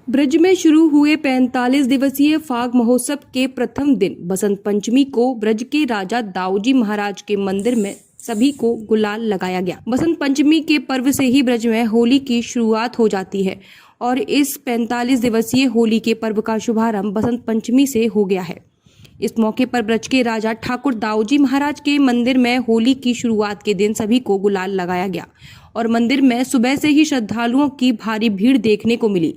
ब्रज में शुरू हुए 45 दिवसीय फाग महोत्सव के प्रथम दिन बसंत पंचमी को ब्रज के राजा दाऊजी महाराज के मंदिर में सभी को गुलाल लगाया गया। बसंत पंचमी के पर्व से ही ब्रज में होली की शुरुआत हो जाती है और इस 45 दिवसीय होली के पर्व का शुभारंभ बसंत पंचमी से हो गया है। इस मौके पर ब्रज के राजा ठाकुर दाऊजी महाराज के मंदिर में होली की शुरुआत के दिन सभी को गुलाल लगाया गया और मंदिर में सुबह से ही श्रद्धालुओं की भारी भीड़ देखने को मिली।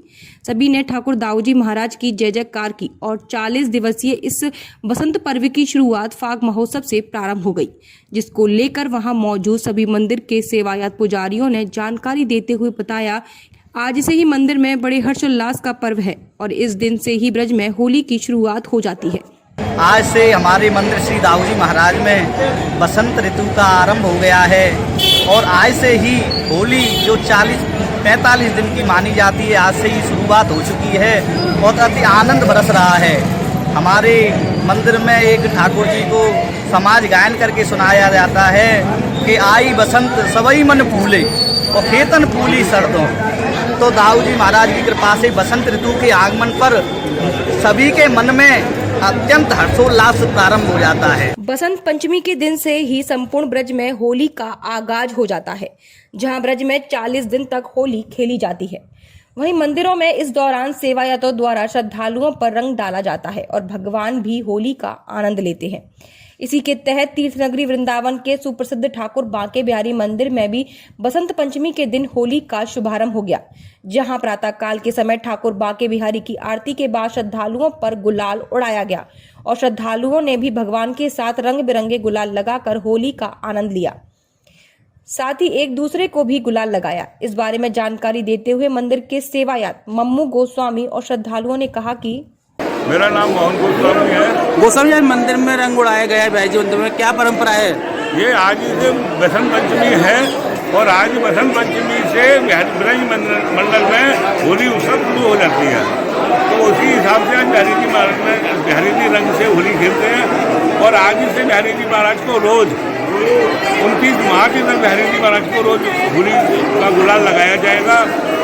सभी ने ठाकुर दाऊजी महाराज की जय जयकार की और 40 दिवसीय इस बसंत पर्व की शुरुआत फाग महोत्सव से प्रारंभ हो गई, जिसको लेकर वहां मौजूद सभी मंदिर के सेवायत पुजारियों ने जानकारी देते हुए बताया, आज से ही मंदिर में बड़े हर्षोल्लास का पर्व है और इस दिन से ही ब्रज में होली की शुरुआत हो जाती है। आज से हमारे मंदिर श्री दाऊजी महाराज में बसंत ऋतु का आरंभ हो गया है और आज से ही होली जो 45 दिन की मानी जाती है, आज से ही शुरुआत हो चुकी है। बहुत अति आनंद बरस रहा है। हमारे मंदिर में एक ठाकुर जी को समाज गायन करके सुनाया जाता है कि आई बसंत सबई मन फूले और खेतन फूली सरदों। तो दाऊजी महाराज की कृपा से बसंत ऋतु के आगमन पर सभी के मन में अत्यंत हर्षोल्लास प्रारंभ हो जाता है। बसंत पंचमी के दिन से ही संपूर्ण ब्रज में होली का आगाज हो जाता है, जहां ब्रज में 40 दिन तक होली खेली जाती है। वहीं मंदिरों में इस दौरान सेवायतों द्वारा श्रद्धालुओं पर रंग डाला जाता है और भगवान भी होली का आनंद लेते हैं। इसी के तहत तीर्थनगरी वृंदावन के सुप्रसिद्ध ठाकुर बांके बिहारी मंदिर में भी बसंत पंचमी के दिन होली का शुभारंभ हो गया, जहां प्रातः काल के समय ठाकुर बांके बिहारी की आरती के बाद श्रद्धालुओं पर गुलाल उड़ाया गया और श्रद्धालुओं ने भी भगवान के साथ रंग बिरंगे गुलाल लगाकर होली का आनंद लिया, साथ ही एक दूसरे को भी गुलाल लगाया। इस बारे में जानकारी देते हुए मंदिर के सेवायत मम्मू गोस्वामी और श्रद्धालुओं ने कहा कि मेरा नाम मोहन गोस्वामी है। गोस्वामी जी, मंदिर में रंग उड़ाया गया है भाईजी मंदिर में, क्या परंपरा है? ये आज से बसंत पंचमी है और आज बसंत पंचमी से ब्रज मंडल में होली उत्सव शुरू हो जाती है। तो उसी हिसाब से आज बिहारी जी महाराज में बिहारी जी रंग से होली खेलते हैं और आज से बिहारी जी महाराज को रोज 29 मार्च तक बिहारी जी महाराज को रोज होली का गुलाल लगाया जाएगा।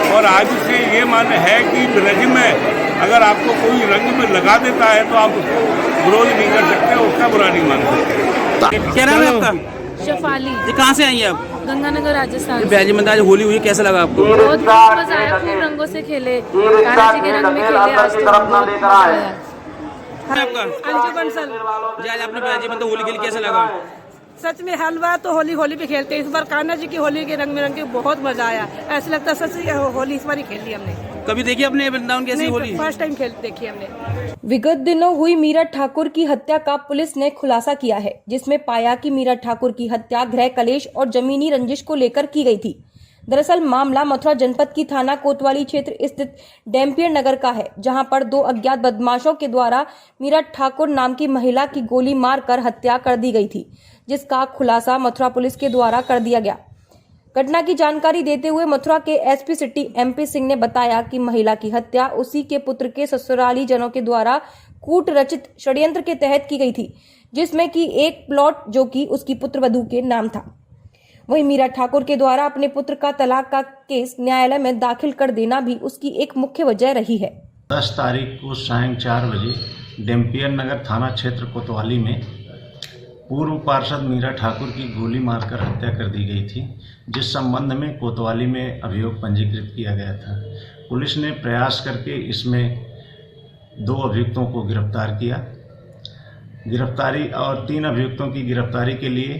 और आज से ये मान्य है कि ब्रज में अगर आपको कोई रंग में लगा देता है तो आप उसको विरोध नहीं कर सकते, उसका बुरा नहीं मान सकते। क्या नाम है आपका? शेफाली। ये कहाँ से आई हैं आप? गंगानगर, राजस्थान। बिहारी मंदिर आज होली हुई, कैसा लगा आपको? बहुत मजा आया, खूब रंगों से खेले, कान्हा जी के रंग में खेले। आज तो बहुत मजा आया। आपका अंजू बंसल। आज आपने बिहारी मंदिर होली खेली, कैसा लगा? सच में हर बार तो होली भी खेलते हैं, इस बार कान्हा जी की होली के रंग में रंग के बहुत मजा आया। ऐसा लगता है सच होली इस बार ही खेली हमने। कभी देखी अपने वृंदावन की ऐसी होली? फर्स्ट टाइम देखी हमने। विगत दिनों हुई मीरा ठाकुर की हत्या का पुलिस ने खुलासा किया है, जिसमें पाया कि मीरा ठाकुर की हत्या गृह कलेश और जमीनी रंजिश को लेकर की गई थी। दरअसल मामला मथुरा जनपद की थाना कोतवाली क्षेत्र स्थित डैम्पियर नगर का है, जहां पर 2 अज्ञात बदमाशों के द्वारा मीरा ठाकुर नाम की महिला की गोली मारकर हत्या कर दी गई थी, जिसका खुलासा मथुरा पुलिस के द्वारा कर दिया गया। घटना की जानकारी देते हुए मथुरा के एसपी सिटी MP सिंह ने बताया कि महिला की हत्या उसी के पुत्र के ससुराली जनों के द्वारा कूट रचित षड्यंत्र के तहत की गई थी, जिसमें कि एक प्लॉट जो कि उसकी पुत्र वधू के नाम था। वहीं मीरा ठाकुर के द्वारा अपने पुत्र का तलाक का केस न्यायालय में दाखिल कर देना भी उसकी एक मुख्य वजह रही है। 10 तारीख को सायं 4 बजे डैम्पियर नगर थाना क्षेत्र कोतवाली में पूर्व पार्षद मीरा ठाकुर की गोली मारकर हत्या कर दी गई थी, जिस संबंध में कोतवाली में अभियोग पंजीकृत किया गया था। पुलिस ने प्रयास करके इसमें 2 अभियुक्तों को गिरफ्तार किया। गिरफ्तारी और 3 अभियुक्तों की गिरफ्तारी के लिए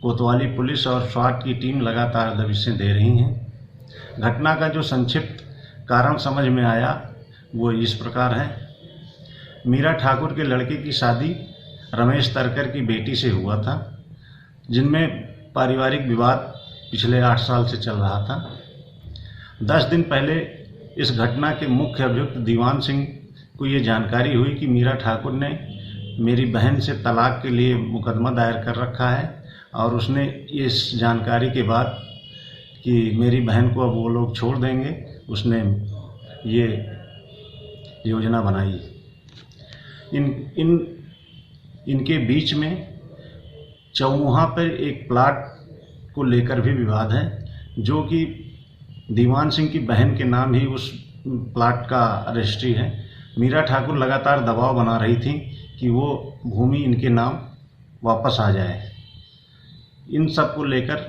कोतवाली पुलिस और स्वाट की टीम लगातार दबिशें दे रही हैं। घटना का जो संक्षिप्त कारण समझ में आया वो इस प्रकार है। मीरा ठाकुर के लड़के की शादी रमेश तरकर की बेटी से हुआ था, जिनमें पारिवारिक विवाद पिछले 8 साल से चल रहा था। 10 दिन पहले इस घटना के मुख्य अभियुक्त दीवान सिंह को ये जानकारी हुई कि मीरा ठाकुर ने मेरी बहन से तलाक के लिए मुकदमा दायर कर रखा है और उसने इस जानकारी के बाद कि मेरी बहन को अब वो लोग छोड़ देंगे, उसने ये योजना बनाई। इनके बीच में चौमुहा पर एक प्लाट को लेकर भी विवाद है, जो कि दीवान सिंह की बहन के नाम ही उस प्लाट का रजिस्ट्री है। मीरा ठाकुर लगातार दबाव बना रही थी कि वो भूमि इनके नाम वापस आ जाए। इन सब को लेकर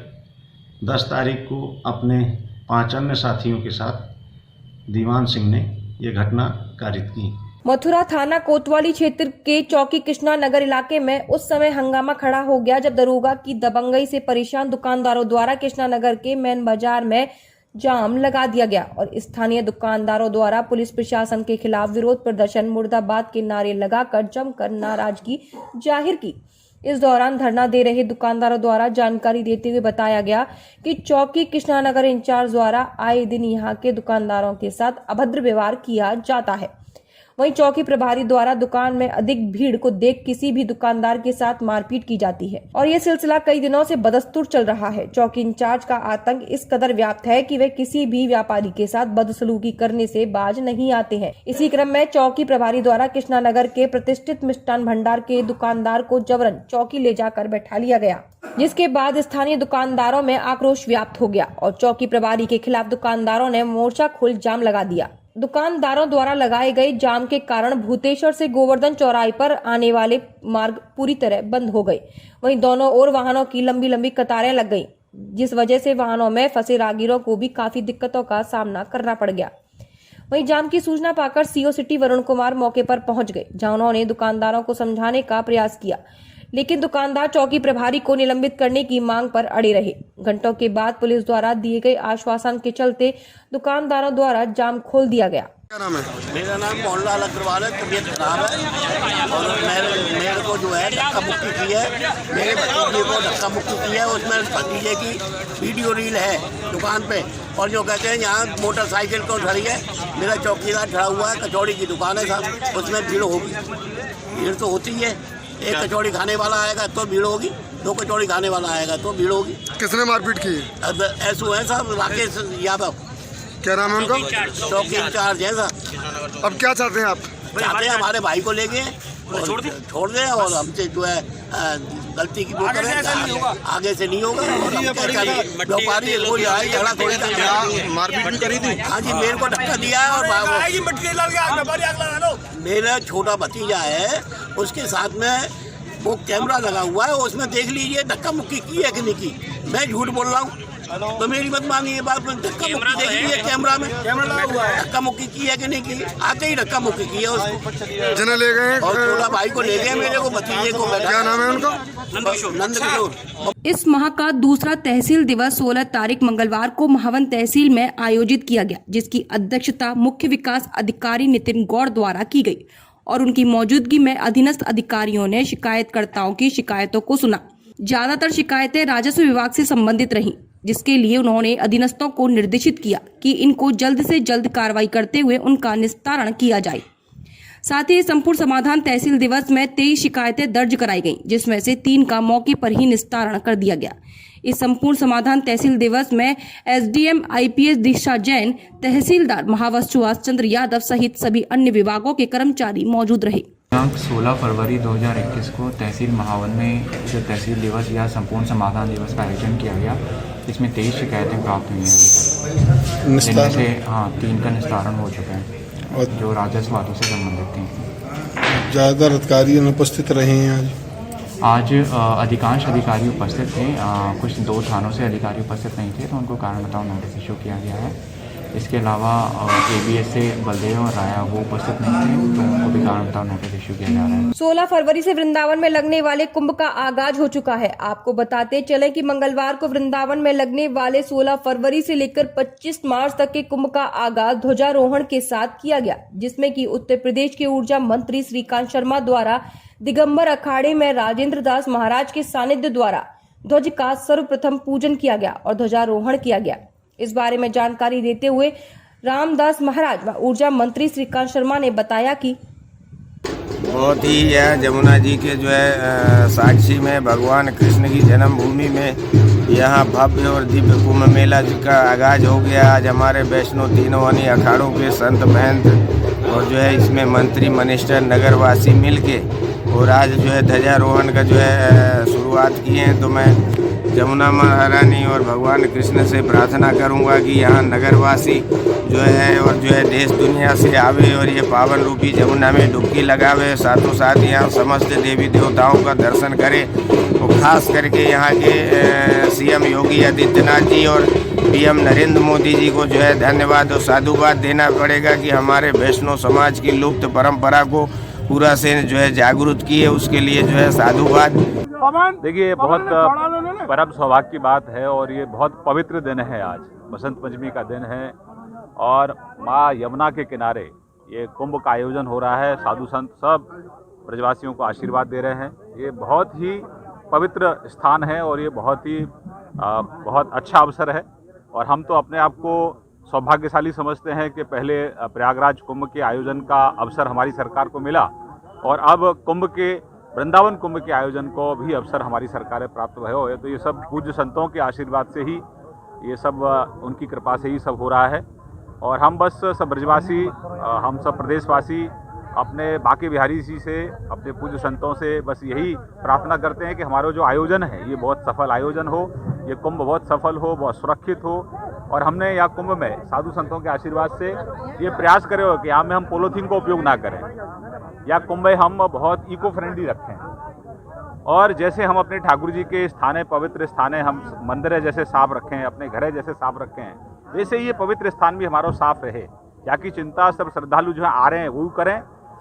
10 तारीख को अपने 5 अन्य साथियों के साथ दीवान सिंह ने ये घटना कारित की। मथुरा थाना कोतवाली क्षेत्र के चौकी कृष्णा नगर इलाके में उस समय हंगामा खड़ा हो गया जब दरोगा की दबंगई से परेशान दुकानदारों द्वारा कृष्णा नगर के मेन बाजार में जाम लगा दिया गया और स्थानीय दुकानदारों द्वारा पुलिस प्रशासन के खिलाफ विरोध प्रदर्शन मुर्दाबाद के नारे लगाकर जमकर नाराजगी जाहिर की। इस दौरान धरना दे रहे दुकानदारों द्वारा जानकारी देते हुए बताया गया कि चौकी कृष्णा नगर इंचार्ज द्वारा आए दिन यहां के दुकानदारों के साथ अभद्र व्यवहार किया जाता है। वहीं चौकी प्रभारी द्वारा दुकान में अधिक भीड़ को देख किसी भी दुकानदार के साथ मारपीट की जाती है और ये सिलसिला कई दिनों से बदस्तूर चल रहा है। चौकी इंचार्ज का आतंक इस कदर व्याप्त है कि वे किसी भी व्यापारी के साथ बदसलूकी करने से बाज नहीं आते हैं। इसी क्रम में चौकी प्रभारी द्वारा कृष्णा नगर के प्रतिष्ठित मिष्ठान भंडार के दुकानदार को जबरन चौकी ले जाकर बैठा लिया गया, जिसके बाद स्थानीय दुकानदारों में आक्रोश व्याप्त हो गया और चौकी प्रभारी के खिलाफ दुकानदारों ने मोर्चा खोल जाम लगा दिया। दुकानदारों द्वारा लगाए गए जाम के कारण भूतेश्वर से गोवर्धन चौराहे पर आने वाले मार्ग पूरी तरह बंद हो गए। वहीं दोनों ओर वाहनों की लंबी लंबी कतारें लग गईं, जिस वजह से वाहनों में फंसे राहगीरों को भी काफी दिक्कतों का सामना करना पड़ गया। वहीं जाम की सूचना पाकर सीओ सिटी वरुण कुमार मौके पर पहुंच गए, जहां उन्होंने दुकानदारों को समझाने का प्रयास किया, लेकिन दुकानदार चौकी प्रभारी को निलंबित करने की मांग पर अड़े रहे। घंटों के बाद पुलिस द्वारा दिए गए आश्वासन के चलते दुकानदारों द्वारा जाम खोल दिया गया। क्या नाम है? मेरा नाम मोहनलाल अग्रवाल है। तबीयत खराब है और मेरे को जो है धक्का मुक्की की है, मेरे भतीजे को धक्का मुक्की की है। उसमें भतीजे की वीडियो रील है दुकान पे और जो कहते हैं यहाँ मोटरसाइकिल को खड़ी है, मेरा चौकीदार खड़ा हुआ है। कचौड़ी की दुकान है साहब, उसमें भीड़ होगी, भीड़ तो होती है। एक कचौड़ी खाने वाला आएगा तो भीड़ होगी, 2 कचौड़ी खाने वाला आएगा तो भीड़ होगी। किसने मारपीट की? ऐसो है साहब, राकेश यादव। क्या नाम है उनका? चौकी इंचार्ज है साहब। अब क्या चाहते हैं आप? चाहते हैं हमारे भाई को लेके छोड़ दें और हमसे जो है गलती की आगे से नहीं होगा। व्यापारी कोई आए झगड़ा थोड़ी मारपीट भी करी थी? हाँ जी, मेरे को धक्का दिया है और मेरा छोटा भतीजा है, उसके साथ में वो कैमरा लगा हुआ है, उसमें देख लीजिए धक्का मुक्की की है कि नहीं की। मैं झूठ बोल रहा हूँ तो मेरी मत मानिए बात में। धक्का मुक्की देख लीजिए, कैमरा में लगा हुआ है, धक्का मुक्की की है कि नहीं की। आते ही धक्का मुक्की की है उसको, जिन्हें ले गए और छोटा भाई को ले गए, मेरे को भतीजे को। क्या नाम है उनका? नंदकिशोर। इस माह का दूसरा तहसील दिवस 16 तारीख मंगलवार को महावन तहसील में आयोजित किया गया, जिसकी अध्यक्षता मुख्य विकास अधिकारी नितिन गौड़ द्वारा की गई और उनकी मौजूदगी में अधीनस्थ अधिकारियों ने शिकायतकर्ताओं की शिकायतों को सुना। ज्यादातर शिकायतें राजस्व विभाग से संबंधित रहीं, जिसके लिए उन्होंने अधीनस्थों को निर्देशित किया कि इनको जल्द से जल्द कार्रवाई करते हुए उनका निस्तारण किया जाए। साथ ही संपूर्ण समाधान तहसील दिवस में 23 शिकायतें दर्ज कराई गईं, जिसमें से 3 का मौके पर ही निस्तारण कर दिया गया। इस संपूर्ण समाधान तहसील दिवस में एसडीएम आईपीएस दिशा जैन, तहसीलदार महावत सुभाष चंद्र यादव सहित सभी अन्य विभागों के कर्मचारी मौजूद रहे। दिनांक 16 फरवरी 2021 को तहसील महावन में जो तहसील दिवस या संपूर्ण समाधान दिवस का आयोजन किया गया, इसमें 23 शिकायतें प्राप्त हुई हैं, जिनमें से 3 का निस्तारण हो चुका है और जो राजस्व वादों से संबंधित थी। ज़्यादातर अधिकारी अनुपस्थित रहे हैं आज अधिकांश अधिकारी उपस्थित थे। कुछ 2 थानों से अधिकारी उपस्थित नहीं थे तो उनको कारण बताओ नोटिस इशू किया गया है। इसके अलावा ABS से बलदेव और राया वो उपस्थित नहीं थे तो उनको भी कारण बताओ नोटिस इशू किया जा रहा है। 16 फरवरी से वृंदावन में लगने वाले कुंभ का आगाज हो चुका है। आपको बताते चले कि मंगलवार को वृंदावन में लगने वाले 16 फरवरी से लेकर 25 मार्च तक के कुंभ का आगाज ध्वजारोहण के साथ किया गया, जिसमें कि उत्तर प्रदेश के ऊर्जा मंत्री श्रीकांत शर्मा द्वारा दिगंबर अखाड़े में राजेंद्र दास महाराज के सानिध्य द्वारा ध्वज का सर्वप्रथम पूजन किया गया और ध्वजारोहण किया गया। इस बारे में जानकारी देते हुए रामदास महाराज व ऊर्जा मंत्री श्रीकांत शर्मा ने बताया कि बहुत ही यह जमुना जी के जो है साक्षी में भगवान कृष्ण की जन्मभूमि में यहाँ भव्य और दिव्य कुंभ मेला का आगाज हो गया। आज हमारे वैष्णो तीनों अन्य अखाड़ों के संत महंत और जो है इसमें मंत्री मिनिस्टर नगरवासी मिलके और आज जो है ध्वजारोहण का जो है शुरुआत की है। तो मैं जमुना महारानी और भगवान कृष्ण से प्रार्थना करूंगा कि यहाँ नगरवासी जो है और जो है देश दुनिया से आवे और ये पावन रूपी जमुना में डुबकी लगावे, साथों साथ यहाँ समस्त देवी देवताओं का दर्शन करे और ख़ास करके यहाँ के सीएम योगी आदित्यनाथ जी और पीएम नरेंद्र मोदी जी को जो है धन्यवाद और साधुवाद देना पड़ेगा कि हमारे वैष्णव समाज की लुप्त परंपरा को पूरा से जो है जागरूक किए, उसके लिए जो है साधुवाद। देखिए, ये बहुत परम सौभाग्य की बात है और ये बहुत पवित्र दिन है। आज बसंत पंचमी का दिन है और माँ यमुना के किनारे ये कुंभ का आयोजन हो रहा है। साधु संत सब ब्रजवासियों को आशीर्वाद दे रहे हैं। ये बहुत ही पवित्र स्थान है और ये बहुत अच्छा अवसर है और हम तो अपने आप को सौभाग्यशाली समझते हैं कि पहले प्रयागराज कुंभ के आयोजन का अवसर हमारी सरकार को मिला और अब वृंदावन कुंभ के आयोजन को भी अवसर हमारी सरकार प्राप्त हुआ है। तो ये सब पूज्य संतों के आशीर्वाद से ही ये सब, उनकी कृपा से ही सब हो रहा है और हम बस सब ब्रजवासी, हम सब प्रदेशवासी अपने बांके बिहारी जी से, अपने पूज्य संतों से बस यही प्रार्थना करते हैं कि हमारा जो आयोजन है ये बहुत सफल आयोजन हो, ये कुंभ बहुत सफल हो, बहुत सुरक्षित हो और हमने यहाँ कुंभ में साधु संतों के आशीर्वाद से ये प्रयास करे हो कि यहाँ में हम पॉलीथीन का उपयोग ना करें या कुंभ में हम बहुत इको फ्रेंडली रखें और जैसे हम अपने ठाकुर जी के स्थान, पवित्र स्थान हम मंदिर जैसे साफ रखें, अपने घर जैसे साफ रखें, वैसे ये पवित्र स्थान भी हमारा साफ रहे। यहाँ की चिंता सब श्रद्धालु जो है आ रहे हैं वो करें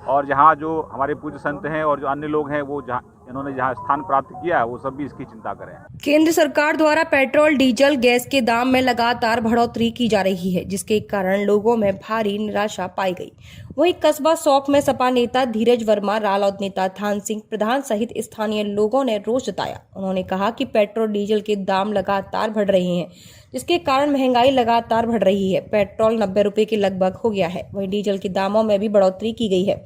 और जहाँ जो हमारे पूज्य संत हैं और जो अन्य लोग हैं वो इन्होंने जहाँ स्थान प्राप्त किया है वो सब भी इसकी चिंता करें। केंद्र सरकार द्वारा पेट्रोल, डीजल, गैस के दाम में लगातार बढ़ोतरी की जा रही है, जिसके कारण लोगों में भारी निराशा पाई गई। वहीं कस्बा सौख में सपा नेता धीरज वर्मा, रालोद नेता थान सिंह प्रधान सहित स्थानीय लोगों ने रोष जताया। उन्होंने कहा कि पेट्रोल, डीजल के दाम लगातार बढ़ रहे हैं, जिसके कारण महंगाई लगातार बढ़ रही है। पेट्रोल 90 रुपए के लगभग हो गया है, वहीं डीजल के दामों में भी बढ़ोतरी की गई है।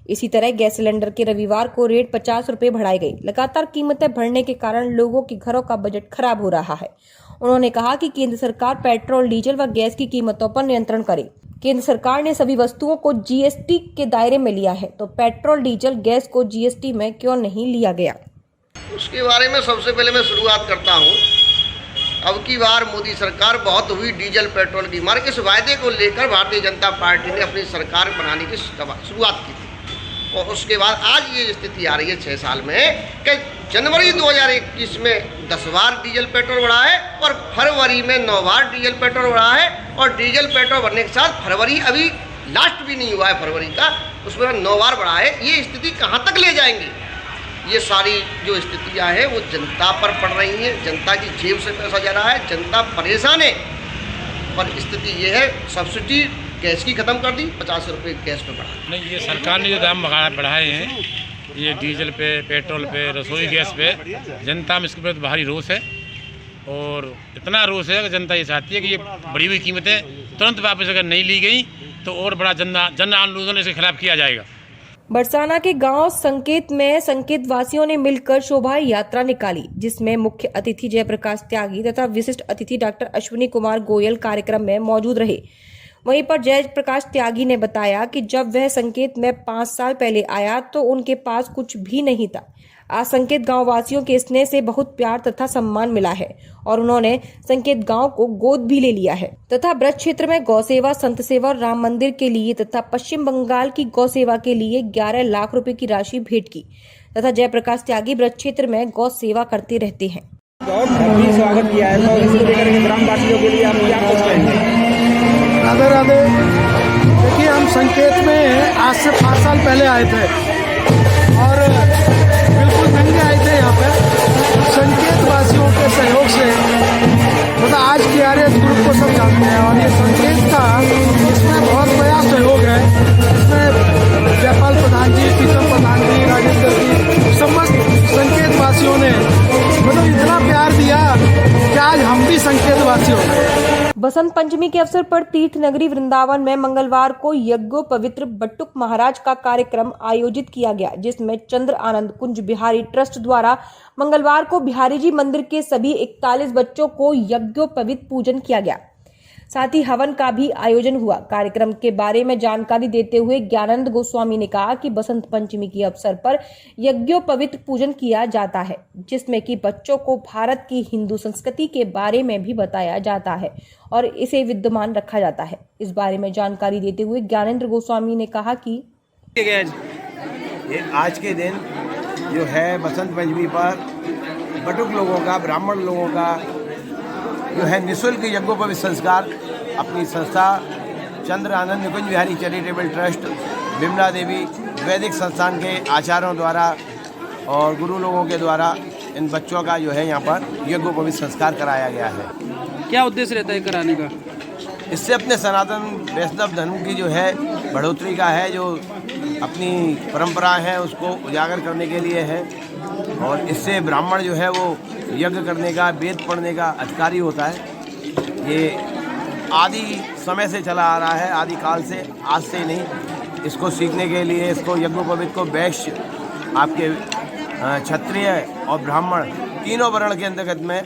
इसी तरह गैस सिलेंडर के रविवार को रेट 50 रुपए बढ़ाई गई। लगातार कीमतें बढ़ने के कारण लोगों के घरों का बजट खराब हो रहा है। उन्होंने कहा कि केंद्र सरकार पेट्रोल, डीजल व गैस की कीमतों पर नियंत्रण करे। केंद्र सरकार ने सभी वस्तुओं को जीएसटी के दायरे में लिया है, तो पेट्रोल, डीजल, गैस को जीएसटी में क्यों नहीं लिया गया? उसके बारे में सबसे पहले मैं शुरुआत करता हूँ। अब की बार मोदी सरकार बहुत हुई डीजल पेट्रोल की मार, इस वायदे को लेकर भारतीय जनता पार्टी ने अपनी सरकार बनाने की शुरुआत की थी और उसके बाद आज ये स्थिति आ रही है 6 साल में कि जनवरी 2021 में 10 बार डीजल पेट्रोल बढ़ा है और फरवरी में 9 बार डीजल पेट्रोल बढ़ा है और डीजल पेट्रोल बढ़ने के साथ फरवरी अभी लास्ट भी नहीं हुआ है फरवरी का, उसमें 9 बार बढ़ा है। ये स्थिति कहाँ तक ले जाएंगे? ये सारी जो स्थितियाँ हैं वो जनता पर पड़ रही हैं, जनता की जेब से पैसा जा रहा है, जनता परेशान है। पर स्थिति ये है, सब्सिडी गैस की ख़त्म कर दी, 50 रुपये गैस पे बढ़ा। नहीं, ये सरकार ने जो दाम बढ़ाए हैं ये डीजल पे, पेट्रोल पे, रसोई गैस पे, जनता में इसके प्रति भारी रोष है और इतना रोष है कि जनता ये चाहती है कि ये बढ़ी हुई कीमतें तुरंत वापस अगर नहीं ली गई तो और बड़ा जन आंदोलन इसके खिलाफ किया जाएगा। बरसाना के गांव संकेत में संकेत वासियों ने मिलकर शोभा यात्रा निकाली, जिसमें मुख्य अतिथि जयप्रकाश त्यागी तथा विशिष्ट अतिथि डॉक्टर अश्विनी कुमार गोयल कार्यक्रम में मौजूद रहे। वहीं पर जयप्रकाश त्यागी ने बताया कि जब वह संकेत में 5 साल पहले आया तो उनके पास कुछ भी नहीं था। आज संकेत गांव वासियों के स्नेह से बहुत प्यार तथा सम्मान मिला है और उन्होंने संकेत गांव को गोद भी ले लिया है तथा ब्रज क्षेत्र में गौ सेवा, संत सेवा और राम मंदिर के लिए तथा पश्चिम बंगाल की गौ सेवा के लिए 11 लाख रुपए की राशि भेंट की तथा जयप्रकाश त्यागी ब्रज क्षेत्र में गौ सेवा करते रहते हैं। बहुत भव्य स्वागत किया है, तो इसको लेकर ग्रामवासियों के लिए आप क्या कुछ कहेंगे? राधे राधे। देखिए, हम संकेत में आज से 5 साल पहले आए थे और बिल्कुल महंगे आए थे यहाँ पर। संकेत वासियों के सहयोग से मतलब आज के आर्यस ग्रुप को सब जानते हैं और ये संकेत का इसमें बहुत बड़ा सहयोग है। इसमें जयपाल प्रधान जी, प्रीतम प्रधान जी, राजेंद्र जी, समस्त संकेत वासियों ने मतलब इतना प्यार दिया कि आज हम भी संकेत वासी हो गए। बसंत पंचमी के अवसर पर तीर्थ नगरी वृंदावन में मंगलवार को यज्ञोपवित्र बट्टुक महाराज का कार्यक्रम आयोजित किया गया, जिसमें चंद्र आनंद कुंज बिहारी ट्रस्ट द्वारा मंगलवार को बिहारी जी मंदिर के सभी 41 बच्चों को यज्ञोपवित पूजन किया गया। साथ ही हवन का भी आयोजन हुआ। कार्यक्रम के बारे में जानकारी देते हुए ज्ञानानंद गोस्वामी ने कहा कि बसंत पंचमी के अवसर पर यज्ञोपवीत पूजन किया जाता है, जिसमें कि बच्चों को भारत की हिंदू संस्कृति के बारे में भी बताया जाता है और इसे विद्यमान रखा जाता है। इस बारे में जानकारी देते हुए ज्ञानेंद्र गोस्वामी ने कहा कि आज के दिन जो है बसंत पंचमी पर बटुक लोगों का, ब्राह्मण लोगों का जो है निःशुल्क यज्ञोपवीत संस्कार अपनी संस्था चंद्र आनंद निकुंज बिहारी चैरिटेबल ट्रस्ट, विमला देवी वैदिक संस्थान के आचार्यों द्वारा और गुरु लोगों के द्वारा इन बच्चों का जो है यहाँ पर यज्ञोपवीत संस्कार कराया गया है। क्या उद्देश्य रहता है कराने का? इससे अपने सनातन वैष्णव धर्म की जो है बढ़ोतरी का है, जो अपनी परंपरा है उसको उजागर करने के लिए है और इससे ब्राह्मण जो है वो यज्ञ करने का, वेद पढ़ने का अधिकारी होता है। ये आदि समय से चला आ रहा है, आदि काल से, आज से नहीं। इसको सीखने के लिए इसको यज्ञोपवीत को वैश्य, आपके क्षत्रिय और ब्राह्मण तीनों वर्ण के अंतर्गत में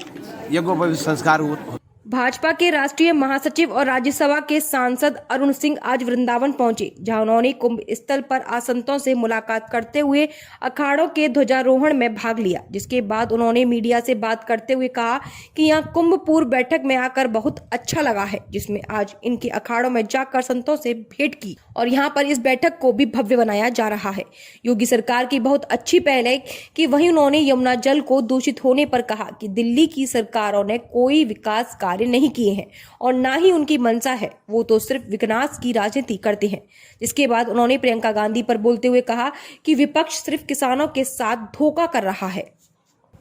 यज्ञोपवीत संस्कार होता। भाजपा के राष्ट्रीय महासचिव और राज्यसभा के सांसद अरुण सिंह आज वृंदावन पहुंचे, जहां उन्होंने कुंभ स्थल पर आसंतों से मुलाकात करते हुए अखाड़ों के ध्वजारोहण में भाग लिया। जिसके बाद उन्होंने मीडिया से बात करते हुए कहा कि यहां कुंभ पूर्व बैठक में आकर बहुत अच्छा लगा है, जिसमें आज इनके अखाड़ों में जाकर संतों से भेंट की और यहां पर इस बैठक को भी भव्य बनाया जा रहा है। योगी सरकार की बहुत अच्छी पहल है कि वहीं उन्होंने यमुना जल को दूषित होने पर कहा कि दिल्ली की सरकारों ने कोई विकास कार्य नहीं किए हैं और ना ही उनकी मंशा है, वो तो सिर्फ विकास की राजनीति करते हैं। जिसके बाद उन्होंने प्रियंका गांधी पर बोलते हुए कहा कि विपक्ष सिर्फ किसानों के साथ धोखा कर रहा है।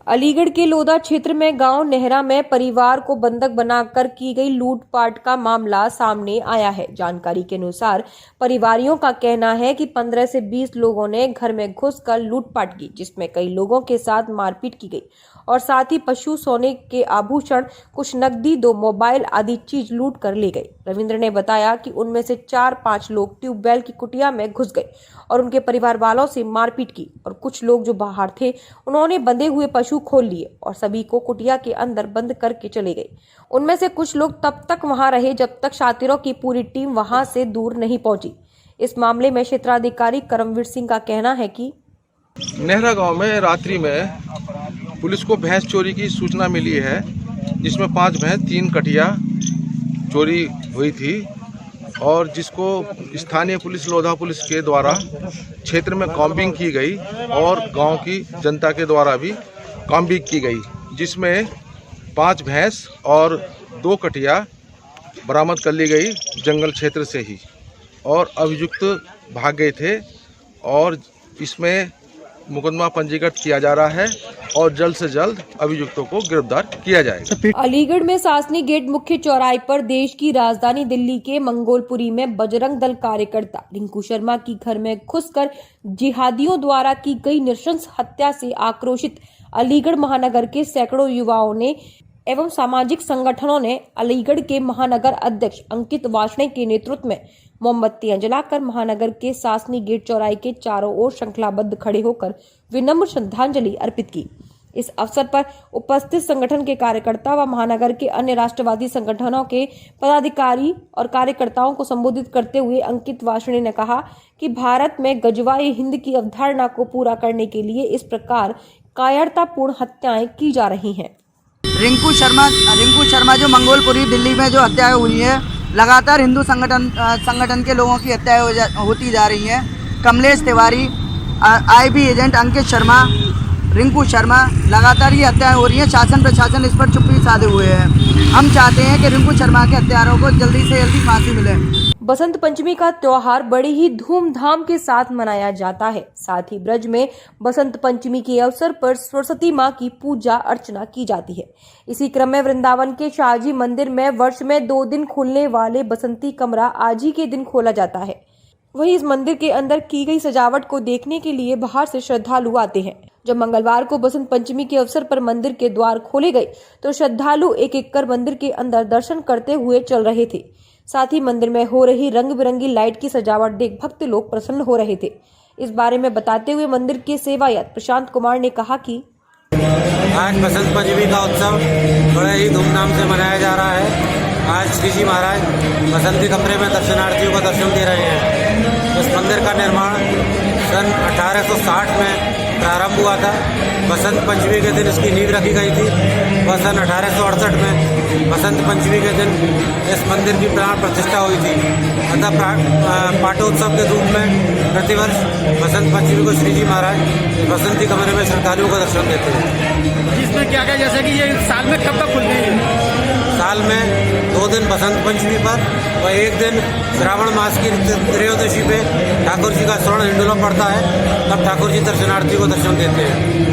अलीगढ़ के लोधा क्षेत्र में गांव नेहरा में परिवार को बंधक बनाकर की गई लूटपाट का मामला सामने आया है। जानकारी के अनुसार परिवारियों का कहना है कि 15 से 20 लोगों ने घर में घुसकर लूटपाट की, जिसमें कई लोगों के साथ मारपीट की गई और साथ ही पशु, सोने के आभूषण, कुछ नकदी, 2 मोबाइल आदि चीज लूट कर ले गए। रविंद्र ने बताया कि उनमें से 4-5 लोग ट्यूबवेल की कुटिया में घुस गए और उनके परिवार वालों से मारपीट की और कुछ लोग जो बाहर थे उन्होंने बंधे हुए पशु खोल लिए और सभी को कुटिया के अंदर बंद करके चले गए। उनमें से कुछ लोग तब तक वहां रहे जब तक शातिरों की पूरी टीम वहां से दूर नहीं पहुंची। इस मामले में क्षेत्राधिकारी करमवीर सिंह का कहना है कि नेहरा गांव में रात्रि में पुलिस को भैंस चोरी की सूचना मिली है, जिसमें 5 भैंस 3 कटिया चोरी हुई थी और जिसको स्थानीय पुलिस, लोधा पुलिस के द्वारा क्षेत्र में कॉम्बिंग की गई और गांव की जनता के द्वारा भी कॉम्बिंग की गई, जिसमें 5 भैंस और 2 कटिया बरामद कर ली गई जंगल क्षेत्र से ही और अभियुक्त भाग गए थे और इसमें मुकदमा पंजीकृत किया जा रहा है और जल्द से जल्द अभियुक्तों को गिरफ्तार किया जाएगा। अलीगढ़ में सासनी गेट मुख्य चौराहे पर देश की राजधानी दिल्ली के मंगोलपुरी में बजरंग दल कार्यकर्ता रिंकू शर्मा की घर में घुसकर जिहादियों द्वारा की गई नृशंस हत्या से आक्रोशित अलीगढ़ महानगर के सैकड़ों युवाओं ने एवं सामाजिक संगठनों ने अलीगढ़ के महानगर अध्यक्ष अंकित वार्ष्णेय के नेतृत्व में मोमबत्तियां जलाकर महानगर के सासनी गेट चौराहे के चारों ओर श्रृंखलाबद्ध खड़े होकर विनम्र श्रद्धांजलि अर्पित की। इस अवसर पर उपस्थित संगठन के कार्यकर्ता व महानगर के अन्य राष्ट्रवादी संगठनों के पदाधिकारी और कार्यकर्ताओं को संबोधित करते हुए अंकित वार्ष्णेय ने कहा कि भारत में गजवाए हिंद की अवधारणा को पूरा करने के लिए इस प्रकार कायरतापूर्ण हत्याएं की जा रही हैं। रिंकू शर्मा जो मंगोलपुरी दिल्ली में जो हत्याएं हुई हैं, लगातार हिंदू संगठन के लोगों की हत्याएं होती जा रही हैं। कमलेश तिवारी, आईबी एजेंट अंकित शर्मा, रिंकू शर्मा, लगातार ये हत्याएं हो रही हैं। शासन प्रशासन इस पर चुप्पी साधे हुए हैं। हम चाहते हैं कि रिंकू शर्मा के हत्यारों को जल्दी से जल्दी फांसी मिले। बसंत पंचमी का त्योहार बड़े ही धूमधाम के साथ मनाया जाता है। साथ ही ब्रज में बसंत पंचमी के अवसर पर सरस्वती मां की पूजा अर्चना की जाती है। इसी क्रम में वृंदावन के शाहजी मंदिर में वर्ष में 2 दिन खुलने वाले बसंती कमरा आज ही के दिन खोला जाता है। वहीं इस मंदिर के अंदर की गई सजावट को देखने के लिए बाहर से श्रद्धालु आते हैं। जब मंगलवार को बसंत पंचमी के अवसर पर मंदिर के द्वार खोले गए तो श्रद्धालु एक कर मंदिर के अंदर दर्शन करते हुए चल रहे थे। साथ ही मंदिर में हो रही रंग बिरंगी लाइट की सजावट देख भक्त लोग प्रसन्न हो रहे थे। इस बारे में बताते हुए मंदिर के सेवायत प्रशांत कुमार ने कहा कि आज बसंत पंचमी का उत्सव बड़े ही धूमधाम से मनाया जा रहा है। आज श्री जी महाराज बसंती कमरे में दर्शनार्थियों को दर्शन दे रहे हैं। इस मंदिर का निर्माण सन 1860 में प्रारंभ हुआ था। बसंत पंचमी के दिन इसकी नींव रखी गई थी व सन 1868 में बसंत पंचमी के दिन इस मंदिर की प्राण प्रतिष्ठा हुई थी। अतः पाटोत्सव के रूप में प्रतिवर्ष बसंत पंचमी को श्री जी महाराज बसंती कमरे में श्रद्धालुओं को दर्शन देते हैं। इसमें क्या क्या, जैसे कि ये साल में कब तक खुलते हैं? साल में 2 दिन बसंत पंचमी पर व 1 दिन श्रावण मास की त्रयोदशी पे ठाकुर जी का स्वर्ण हिंडोला पड़ता है, तब ठाकुर जी दर्शनार्थी को दर्शन देते हैं।